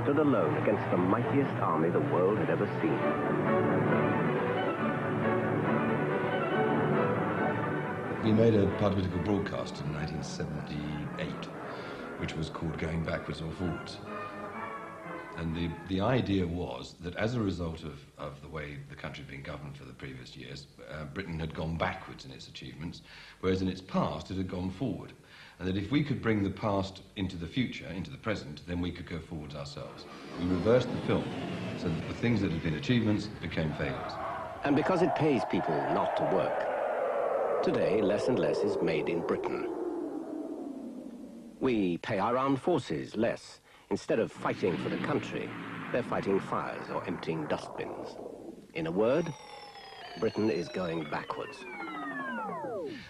stood alone against the mightiest army the world had ever seen. We made a political broadcast in 1978, which was called Going Backwards or Forwards. And the idea was that as a result of the way the country had been governed for the previous years, Britain had gone backwards in its achievements, whereas in its past it had gone forward. And that if we could bring the past into the future, into the present, then we could go forwards ourselves. We reversed the film so that the things that had been achievements became failures. And because it pays people not to work, today less and less is made in Britain. We pay our armed forces less. Instead of fighting for the country, they're fighting fires or emptying dustbins. In a word, Britain is going backwards.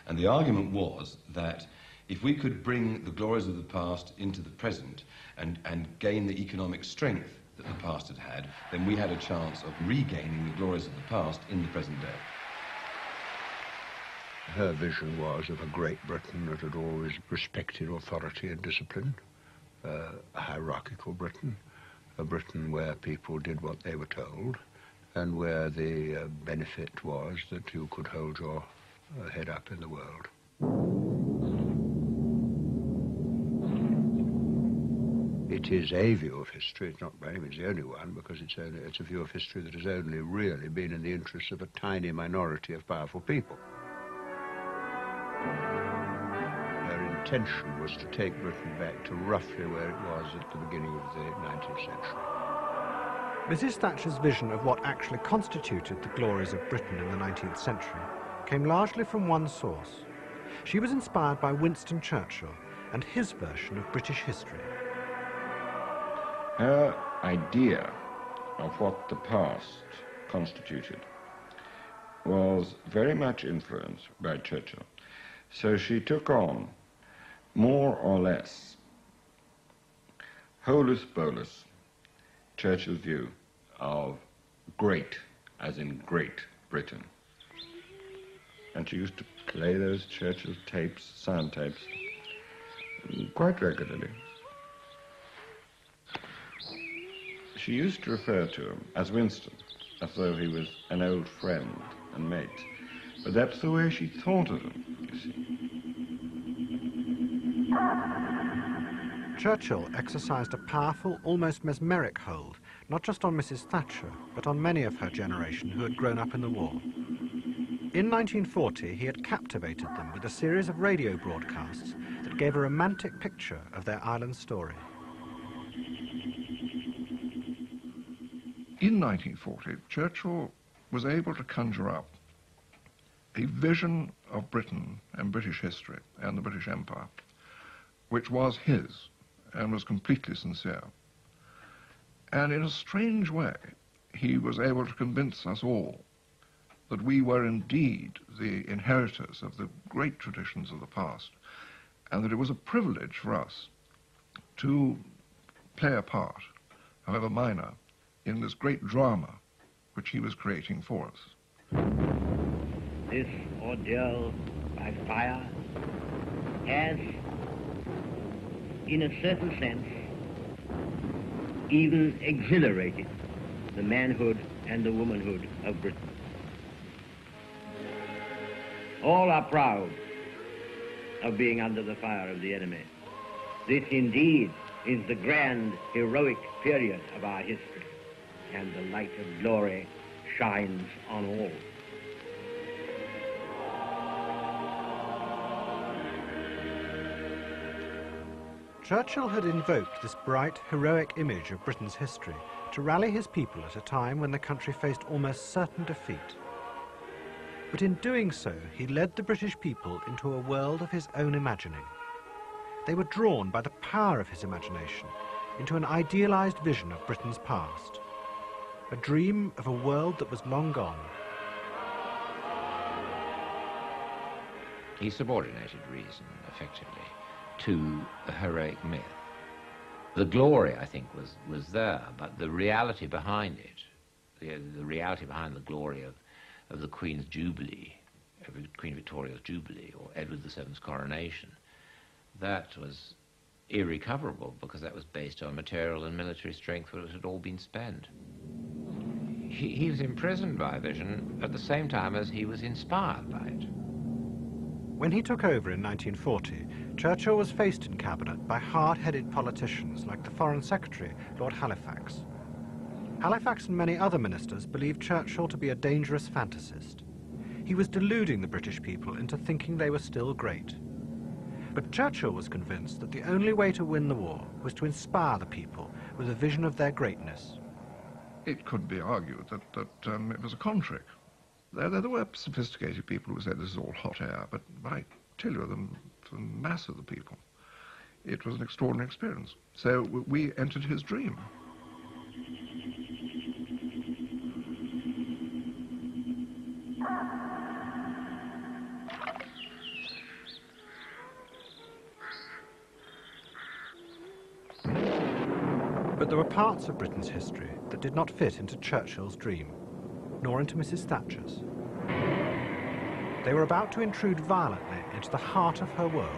And the argument was that if we could bring the glories of the past into the present and gain the economic strength that the past had had, then we had a chance of regaining the glories of the past in the present day. Her vision was of a great Britain that had always respected authority and discipline, a hierarchical Britain, a Britain where people did what they were told, and where the benefit was that you could hold your head up in the world. It is a view of history, it's not by any means the only one, because it's a view of history that has only really been in the interests of a tiny minority of powerful people. Her intention was to take Britain back to roughly where it was at the beginning of the 19th century. Mrs. Thatcher's vision of what actually constituted the glories of Britain in the 19th century came largely from one source. She was inspired by Winston Churchill and his version of British history. Her idea of what the past constituted was very much influenced by Churchill. So she took on, more or less, holus bolus, Churchill's view of great, as in Great Britain. And she used to play those Churchill tapes, sound tapes, quite regularly. She used to refer to him as Winston, as though he was an old friend and mate. But that's the way she thought of him, you see. Churchill exercised a powerful, almost mesmeric hold, not just on Mrs. Thatcher, but on many of her generation who had grown up in the war. In 1940, he had captivated them with a series of radio broadcasts that gave a romantic picture of their island story. In 1940, Churchill was able to conjure up a vision of Britain and British history and the British Empire, which was his and was completely sincere. And in a strange way, he was able to convince us all that we were indeed the inheritors of the great traditions of the past, and that it was a privilege for us to play a part, however minor, in this great drama which he was creating for us. This ordeal by fire has, in a certain sense, even exhilarated the manhood and the womanhood of Britain. All are proud of being under the fire of the enemy. This indeed is the grand, heroic period of our history, and the light of glory shines on all. Churchill had invoked this bright, heroic image of Britain's history to rally his people at a time when the country faced almost certain defeat. But in doing so, he led the British people into a world of his own imagining. They were drawn by the power of his imagination into an idealized vision of Britain's past, a dream of a world that was long gone. He subordinated reason, effectively, to a heroic myth. The glory, I think, was there, but the reality behind it, the reality behind the glory of the Queen's Jubilee, Queen Victoria's Jubilee, or Edward VII's coronation, that was irrecoverable, because that was based on material and military strength that had all been spent. He was imprisoned by vision at the same time as he was inspired by it. When he took over in 1940, Churchill was faced in cabinet by hard-headed politicians like the Foreign Secretary, Lord Halifax. Halifax and many other ministers believed Churchill to be a dangerous fantasist. He was deluding the British people into thinking they were still great. But Churchill was convinced that the only way to win the war was to inspire the people with a vision of their greatness. It could be argued that it was a con trick. There were sophisticated people who said this is all hot air, but I tell you, the mass of the people, it was an extraordinary experience. So we entered his dream. But there were parts of Britain's history that did not fit into Churchill's dream, nor into Mrs. Thatcher's. They were about to intrude violently into the heart of her world.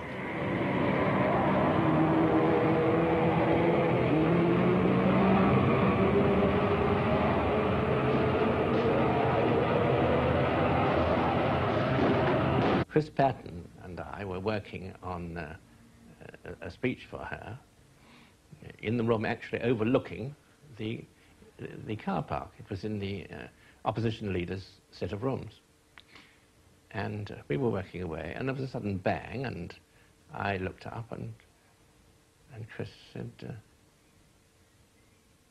Chris Patton and I were working on a speech for her in the room actually overlooking the car park. It was in the opposition leader's set of rooms. And we were working away, and there was a sudden bang, and I looked up, and Chris said,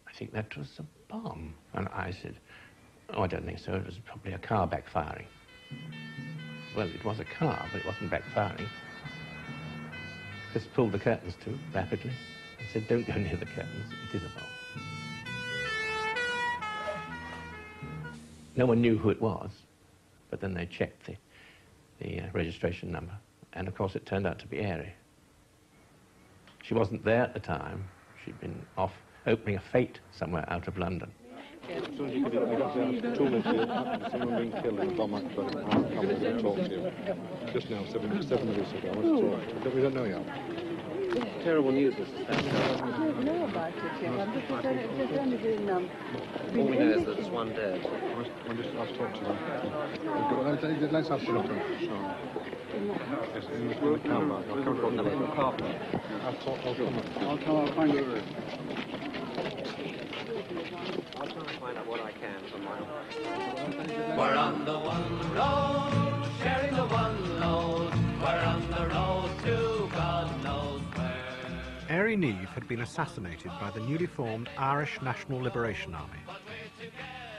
I think that was a bomb. And I said, oh, I don't think so. It was probably a car backfiring. Well, it was a car, but it wasn't backfiring. Chris pulled the curtains to rapidly and said, don't go near the curtains, it is a bomb. No one knew who it was, but then they checked the registration number, and of course it turned out to be Airey. She wasn't there at the time. She'd been off opening a fete somewhere out of London. As soon as you could, I got there, 2 minutes ago, someone being killed in the bomb accident. I'll come and talk to you. Just now, 7 minutes ago, I want to talk. We don't know yet. Terrible news, Mrs. Thatcher. I don't know about it yet. I'm just only been, all we know is that there's one dead. I'll talk to you. Let's have some talk. Sure. Yes, in the car park. I'll come across the car park. I'll find you over. I'll try and find out what I can from my own. We're on the one road, sharing the one load. We're on the road to God knows where. Airey Neave had been assassinated by the newly formed Irish National Liberation Army.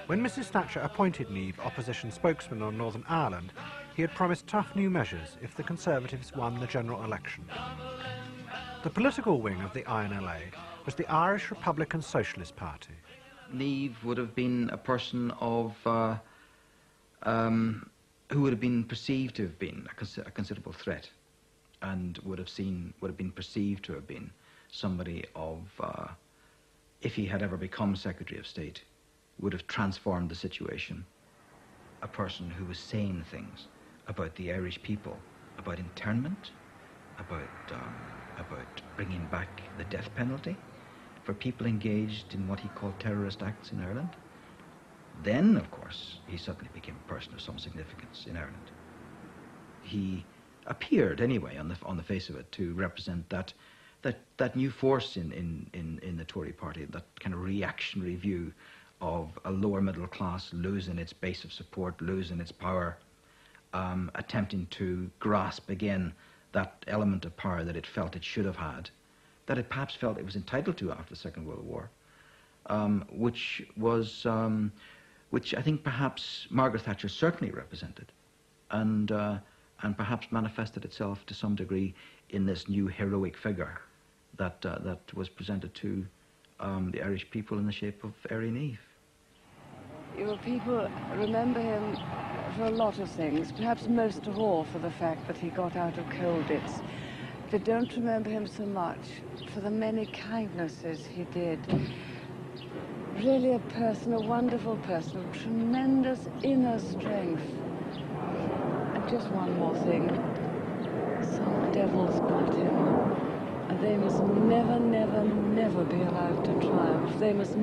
When Mrs. Thatcher appointed Neave opposition spokesman on Northern Ireland, he had promised tough new measures if the Conservatives won the general election. The political wing of the INLA was the Irish Republican Socialist Party. Neave would have been a person of who would have been perceived to have been a considerable threat, and would have been perceived to have been somebody of, if he had ever become Secretary of State, would have transformed the situation. A person who was saying things about the Irish people, about internment, about bringing back the death penalty for people engaged in what he called terrorist acts in Ireland. Then, of course, he suddenly became a person of some significance in Ireland. He appeared, anyway, on the face of it, to represent that new force in the Tory party, that kind of reactionary view of a lower middle class losing its base of support, losing its power, attempting to grasp again that element of power that it felt it should have had, that it perhaps felt it was entitled to after the Second World War, which I think perhaps Margaret Thatcher certainly represented, and perhaps manifested itself to some degree in this new heroic figure that was presented to the Irish people in the shape of Airey Neave. People remember him for a lot of things, perhaps most of all for the fact that he got out of Colditz. They don't remember him so much for the many kindnesses he did. Really a person, a wonderful person, of tremendous inner strength. And just one more thing. Some devils got him. They must never, never, never be allowed to triumph. They must